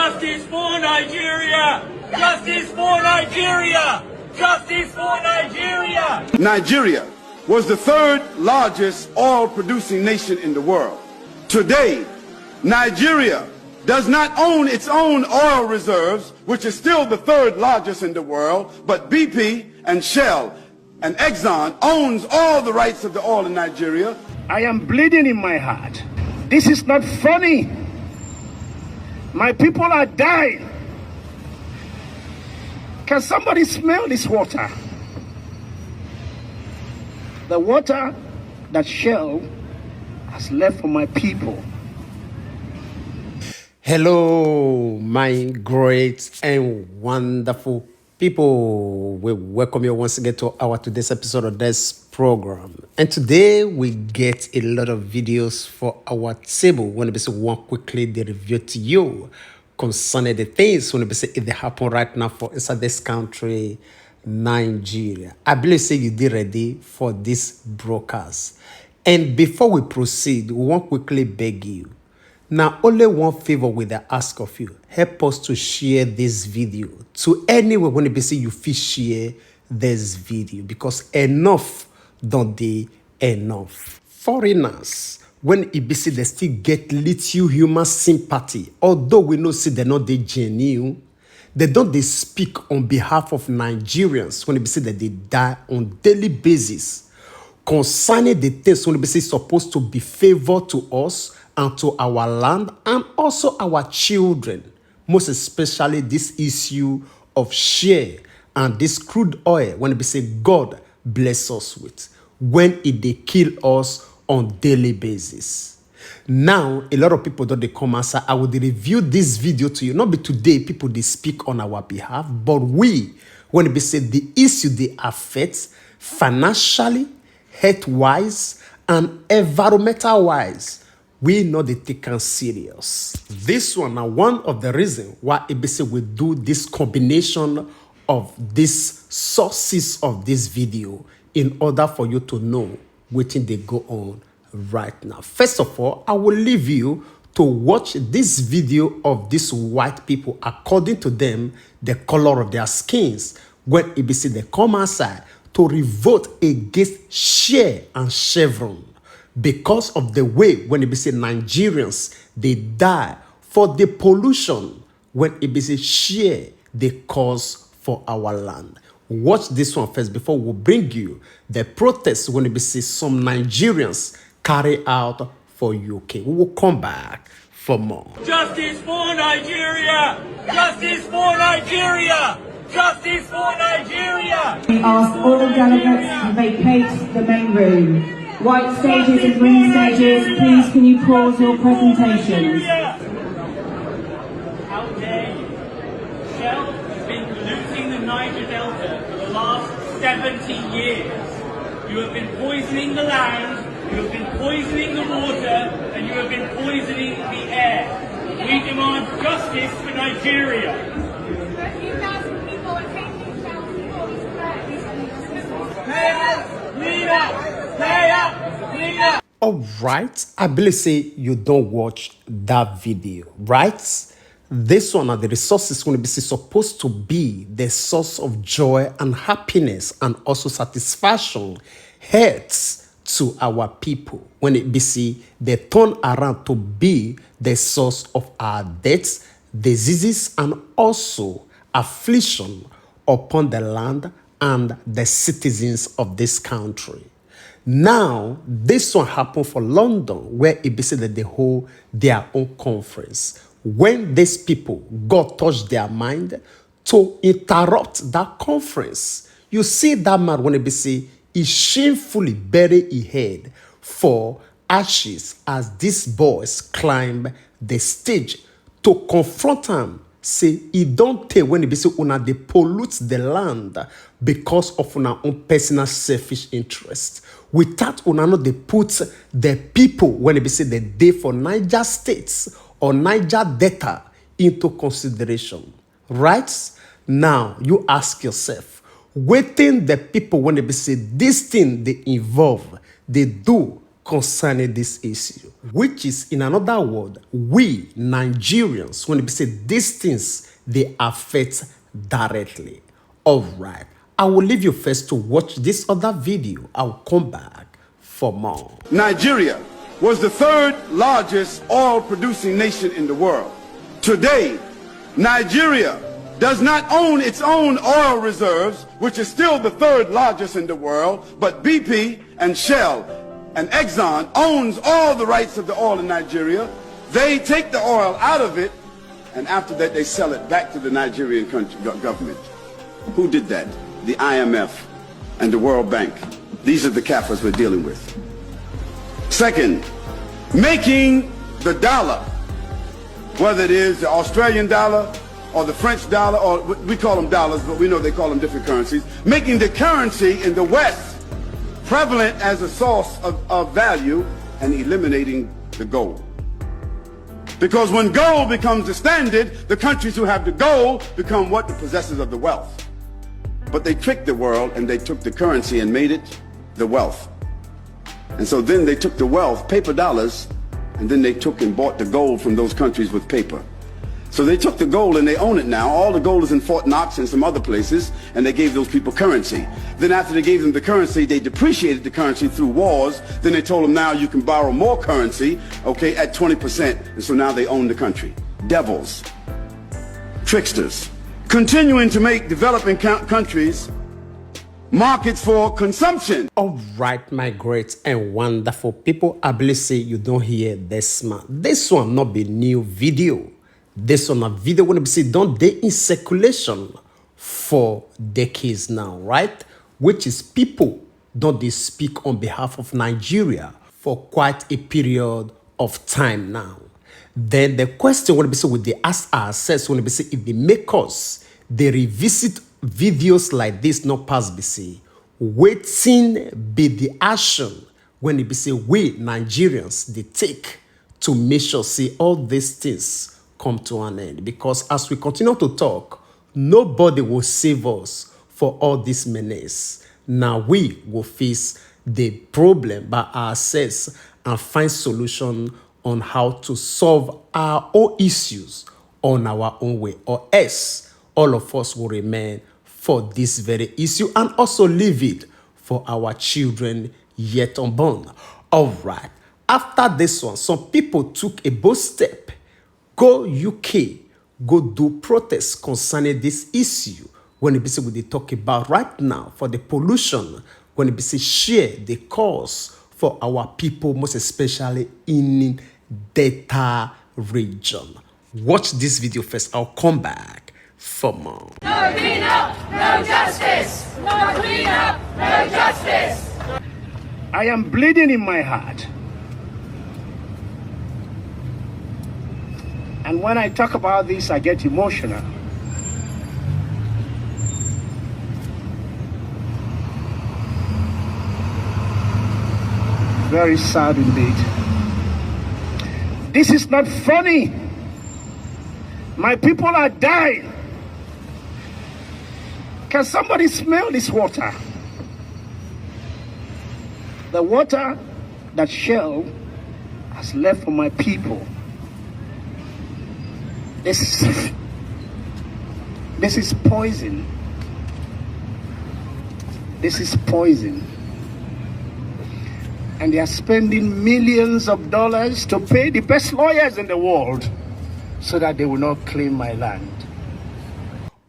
Justice for Nigeria! Justice for Nigeria! Justice for Nigeria! Nigeria was the third largest oil-producing nation in the world. Today, Nigeria does not own its own oil reserves, which is still the third largest in the world, but BP and Shell and Exxon owns all the rights of the oil in Nigeria. I am bleeding in my heart. This is not funny. My people are dying. Can somebody smell this water? The water that Shell has left for my people. Hello, my great and wonderful people. We welcome you once again to our today's episode of this program. And today we get a lot of videos for our table. When we say one quickly, they review to you concerning the things when we say if they happen right now for inside this country, Nigeria. I believe say you did ready for this broadcast. And before we proceed, we want quickly beg you. Now, only one favor with the ask of you. Help us to share this video to anyone when you say you feel share this video, because enough don't they enough. Foreigners, when it be say they still get little human sympathy, although we know say they're not they genuine, they don't they speak on behalf of Nigerians when it be say that they die on daily basis concerning the things when it be say supposed to be favor to us and to our land and also our children, most especially this issue of share and this crude oil when it be say God bless us with, when it they kill us on daily basis. Now, a lot of people don't they come and say, I will review this video to you. Not be today, people they speak on our behalf, but we, when it be said the issue they affect financially, health-wise, and environmental-wise, we know they take them serious. This one now one of the reasons why ABC will do this combination of these sources of this video in order for you to know what they go on right now. First of all, I will leave you to watch this video of these white people according to them, the color of their skins. When ABC they come outside to revolt against Share and Chevron, because of the way when it be say Nigerians they die for the pollution when it be say share they cause for our land. Watch this one first before we bring you the protests when it be say some Nigerians carry out for UK. We will come back for more. Justice for Nigeria! Justice for Nigeria! Justice for Nigeria! We ask all delegates to vacate the main room. White stages and green stages, please can you pause your presentations? How dare you? Shell has been polluting the Niger Delta for the last 70 years. You have been poisoning the land, you have been poisoning the water, and you have been poisoning the air. We demand justice for Nigeria. 13,000 people are taking Shell before this threat. Pay up! Clean up! Pay up! Clean up! All right, I believe say you don't watch that video, right? This one are the resources when it be supposed to be the source of joy and happiness and also satisfaction, hurts to our people. When it be see they turn around to be the source of our deaths, diseases, and also affliction upon the land and the citizens of this country. Now, this one happened for London, where it be said that they hold their own conference. When these people, God touched their mind to interrupt that conference, you see that man when it be say he shamefully buried his head for ashes as these boys climb the stage to confront him. Say he don't tell when it be say una they pollute the land because of una own personal selfish interest. Without una not they put the people when it be say the day for Niger states or Niger Delta into consideration. Right? Now you ask yourself, waiting the people when they be say this thing they involve, they do concerning this issue, which is, in another word, we Nigerians, when we say these things, they affect directly. All right, I will leave you first to watch this other video. I'll come back for more. Nigeria was the third largest oil producing nation in the world. Today, Nigeria does not own its own oil reserves, which is still the third largest in the world, but BP and Shell and Exxon owns all the rights of the oil in Nigeria. They take the oil out of it, and after that they sell it back to the Nigerian government. Who did that? The IMF and the World Bank. These are the Kafirs we're dealing with. Second, making the dollar, whether it is the Australian dollar or the French dollar, or we call them dollars, but we know they call them different currencies, making the currency in the West prevalent as a source of value and eliminating the gold. Because when gold becomes the standard, the countries who have the gold become what? The possessors of the wealth. But they tricked the world and they took the currency and made it the wealth. And so then they took the wealth, paper dollars, and then they took and bought the gold from those countries with paper. So they took the gold and they own it now. All the gold is in Fort Knox and some other places, and they gave those people currency. Then after they gave them the currency, they depreciated the currency through wars. Then they told them now you can borrow more currency, okay, at 20%. And so now they own the country. Devils, tricksters, continuing to make developing countries markets for consumption. All right, my great and wonderful people, I believe say you don't hear this man. This one not be new video. This one a video when we say don't they in circulation for decades now, right? Which is people don't they speak on behalf of Nigeria for quite a period of time now. Then the question when we say would they ask ourselves when we say if they make us they revisit videos like this not pass BC, waiting be the action when it be say we Nigerians they take to make sure see all these things come to an end. Because as we continue to talk, nobody will save us for all this menace. Now we will face the problem by ourselves and find solution on how to solve our own issues on our own way, or else all of us will remain for this very issue and also leave it for our children yet unborn. All right. After this one, some people took a bold step. Go UK, go do protests concerning this issue. When it be say what they talk about right now for the pollution, when it be say share the cause for our people, most especially in Delta region. Watch this video first. I'll come back for more. No cleanup, no justice. No cleanup, no justice. I am bleeding in my heart. And when I talk about this, I get emotional. Very sad indeed. This is not funny. My people are dying. Can somebody smell this water? The water that Shell has left for my people. This is poison. This is poison. And they are spending millions of dollars to pay the best lawyers in the world so that they will not claim my land.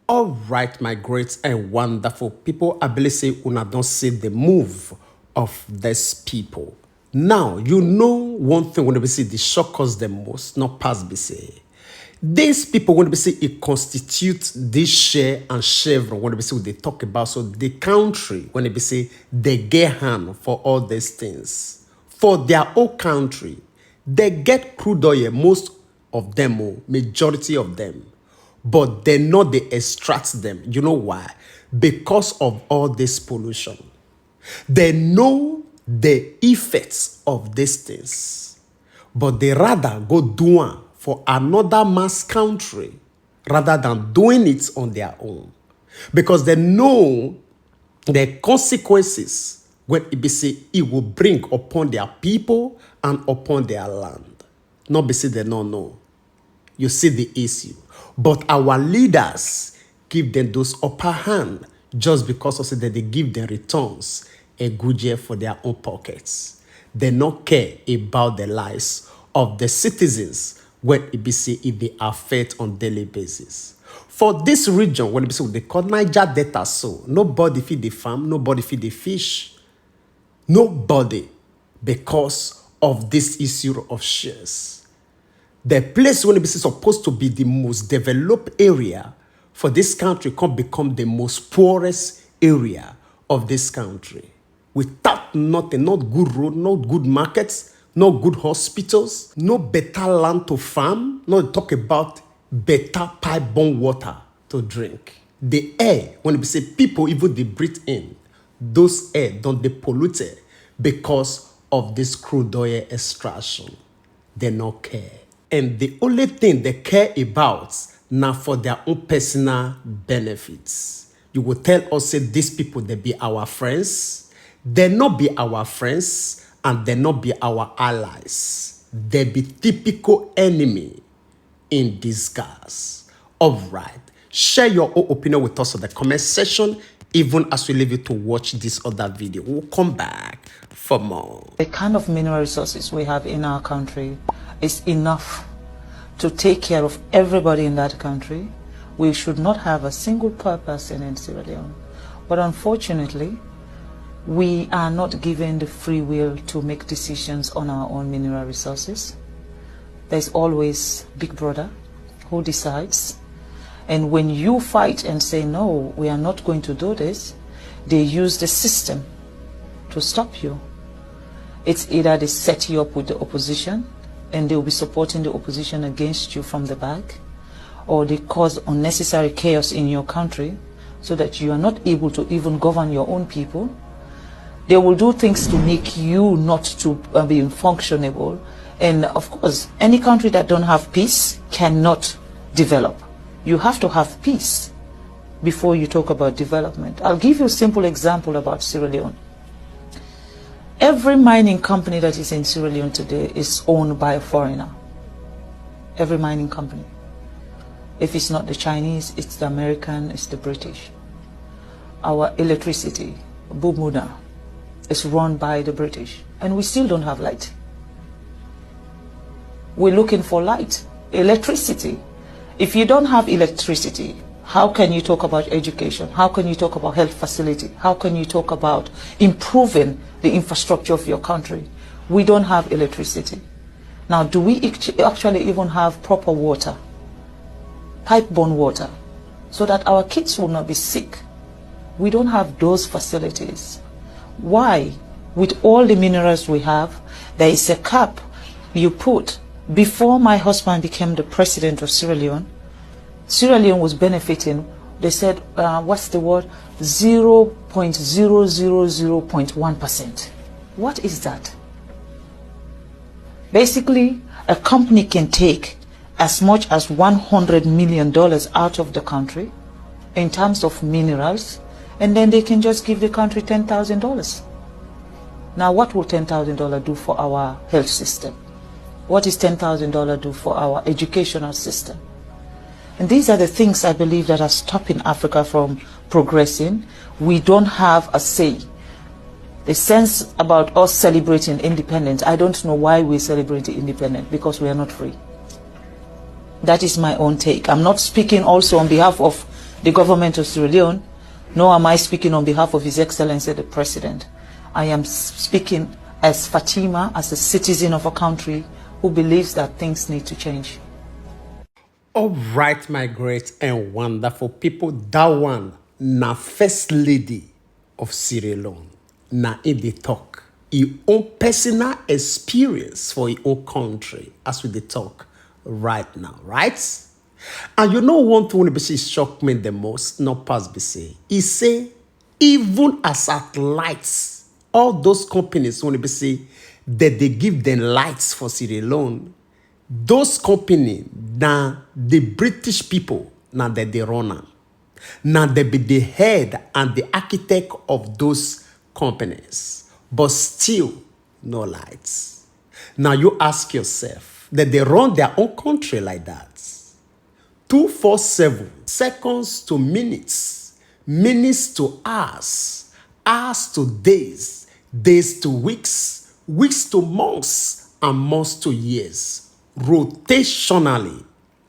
All right, my great and wonderful people, I believe say una don't see the move of these people. Now, you know one thing when we see the shock us the most, not past BC. These people, when we say it constitutes this share and chevron, when we say what they talk about, so the country, when we say they get hand for all these things, for their own country, they get crude oil, most of them, majority of them, but they know they extract them. You know why? Because of all this pollution. They know the effects of these things, but they rather go do one for another man's country rather than doing it on their own. Because they know the consequences when it be say it will bring upon their people and upon their land. Not be say they don't know. You see the issue. But our leaders give them those upper hand just because of say that they give them returns a good year for their own pockets. They not care about the lives of the citizens when it be say if they affect on daily basis. For this region, when it be say they call Niger Delta, so nobody feed the farm, nobody feed the fish, nobody, because of this issue of shares. The place when it be supposed to be the most developed area for this country can become the most poorest area of this country. Without nothing, not good road, not good markets, no good hospitals, no better land to farm, not talk about better pipe-borne water to drink. The air, when it be say people even they breathe in, those air don't they polluted because of this crude oil extraction. They not care. And the only thing they care about now for their own personal benefits. You will tell us say these people they be our friends. They not be our friends and they not be our allies. They be typical enemy in disguise. All right. Share your own opinion with us in the comment section, even as we leave you to watch this other video. We'll come back for more. The kind of mineral resources we have in our country is enough to take care of everybody in that country. We should not have a single poor person in Sierra Leone. But unfortunately, we are not given the free will to make decisions on our own mineral resources. There's always Big Brother who decides. And when you fight and say, no, we are not going to do this, they use the system to stop you. It's either they set you up with the opposition and they'll be supporting the opposition against you from the back, or they cause unnecessary chaos in your country so that you are not able to even govern your own people. They will do things to make you not to be functionable. And of course, any country that don't have peace cannot develop. You have to have peace before you talk about development. I'll give you a simple example about Sierra Leone. Every mining company that is in Sierra Leone today is owned by a foreigner. Every mining company. If it's not the Chinese, it's the American, it's the British. Our electricity, Bumuna, is run by the British. And we still don't have light. We're looking for light, electricity. If you don't have electricity, how can you talk about education? How can you talk about health facility? How can you talk about improving the infrastructure of your country? We don't have electricity. Now, do we actually even have proper water, pipe-borne water, so that our kids will not be sick? We don't have those facilities. Why? With all the minerals we have, there is a cap you put. Before my husband became the president of Sierra Leone was benefiting, they said, what's the word? 0.000.1%. What is that? Basically, a company can take as much as $100 million out of the country in terms of minerals, and then they can just give the country $10,000. Now, what will $10,000 do for our health system? What is $10,000 do for our educational system? And these are the things I believe that are stopping Africa from progressing. We don't have a say. The sense about us celebrating independence, I don't know why we celebrate independence, because we are not free. That is my own take. I'm not speaking also on behalf of the government of Sierra Leone, nor am I speaking on behalf of His Excellency the President. I am speaking as Fatima, as a citizen of a country who believes that things need to change. All right, my great and wonderful people, that one, na First Lady of Sierra Leone, na in the talk, your own personal experience for your own country, as we dey talk right now, right? And you know one thing when be say shock me the most, not past be say, he say, even as at lights, all those companies when be say that they give them lights for Sierra Leone, those companies, now the British people, now that they run them. Now they be the head and the architect of those companies, but still no lights. Now you ask yourself that they run their own country like that. 247 seconds to minutes, minutes to hours, hours to days, days to weeks, weeks to months, and months to years. Rotationally,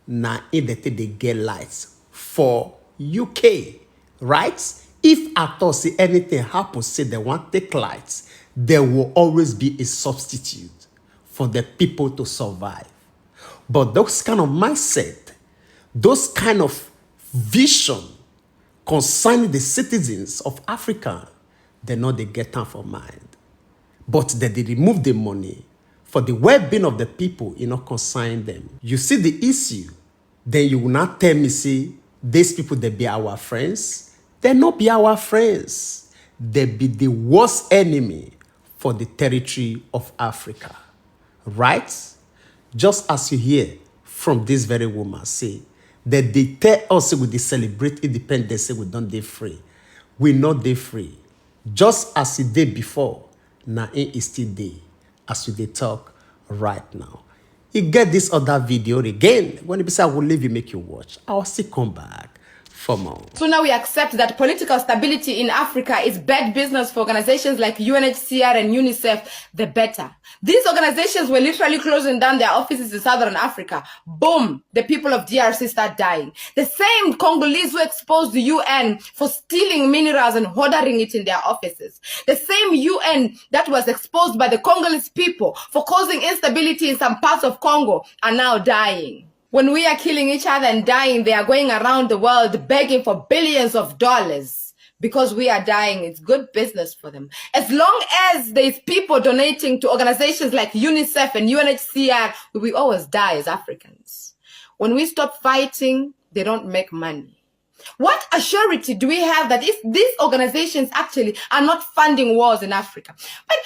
now in the they get lights for UK, right? If at all see anything happen, say they want take lights, there will always be a substitute for the people to survive. But those kind of mindset, those kind of vision concerning the citizens of Africa, they know they get time for mind. But they remove the money for the well-being of the people, concern them. You see the issue, then you will not tell me, see, these people, they be our friends. They not be our friends. They be the worst enemy for the territory of Africa. Right? Just as you hear from this very woman say, that they tell us we celebrate independence, say we don't dey free. We not dey free. Just as it did before, now it is still day, as we dey talk right now. You get this other video again. When you say I will leave you, make you watch, I'll still come back for more. So now we accept that political stability in Africa is bad business for organizations like UNHCR and UNICEF, the better. These organizations were literally closing down their offices in Southern Africa. Boom, the people of DRC start dying. The same Congolese who exposed the UN for stealing minerals and hoarding it in their offices. The same UN that was exposed by the Congolese people for causing instability in some parts of Congo are now dying. When we are killing each other and dying, they are going around the world begging for billions of dollars. Because we are dying, it's good business for them. As long as there's people donating to organizations like UNICEF and UNHCR, we always die as Africans. When we stop fighting, they don't make money. What assurity do we have that if these organizations actually are not funding wars in Africa? But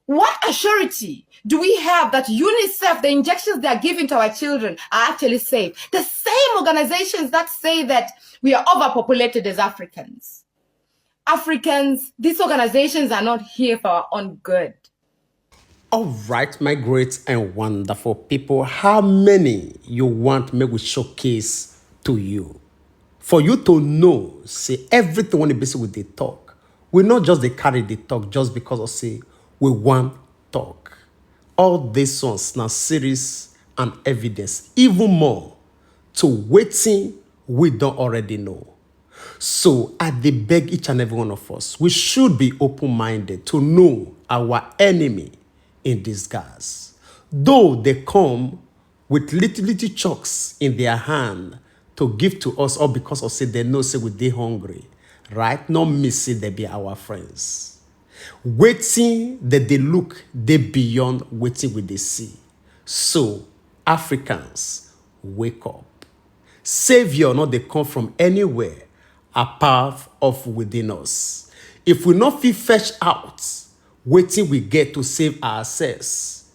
what assurity do we have that UNICEF, the injections they are giving to our children, are actually safe? The same organizations that say that we are overpopulated as Africans. Africans, these organizations are not here for our own good. All right, my great and wonderful people, how many you want me to showcase to you? For you to know, say everything when you basically with the talk. We not just they carry the talk just because of say we want talk. All these ones now series and evidence, even more to waiting we don't already know. So I beg each and every one of us, we should be open-minded to know our enemy in disguise. Though they come with little chunks in their hand to give to us, or because of say they know say we dey hungry, right? Not missing they be our friends. Waiting that they look, they beyond waiting with the see. So Africans, wake up. Savior, not they come from anywhere apart of within us. If we not feel fetch out, waiting we get to save ourselves.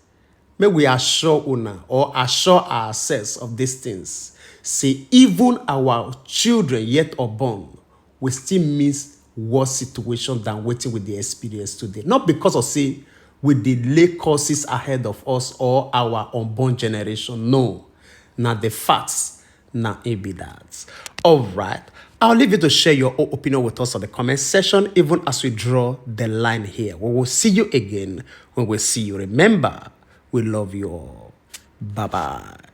May we assure una or assure ourselves of these things. Say even our children yet unborn will still miss worse situation than waiting with the experience today. Not because of say we delay courses ahead of us or our unborn generation. No. Now the facts, now it be that. All right. I'll leave you to share your own opinion with us on the comment section, even as we draw the line here. We will see you again when we see you. Remember, we love you all. Bye-bye.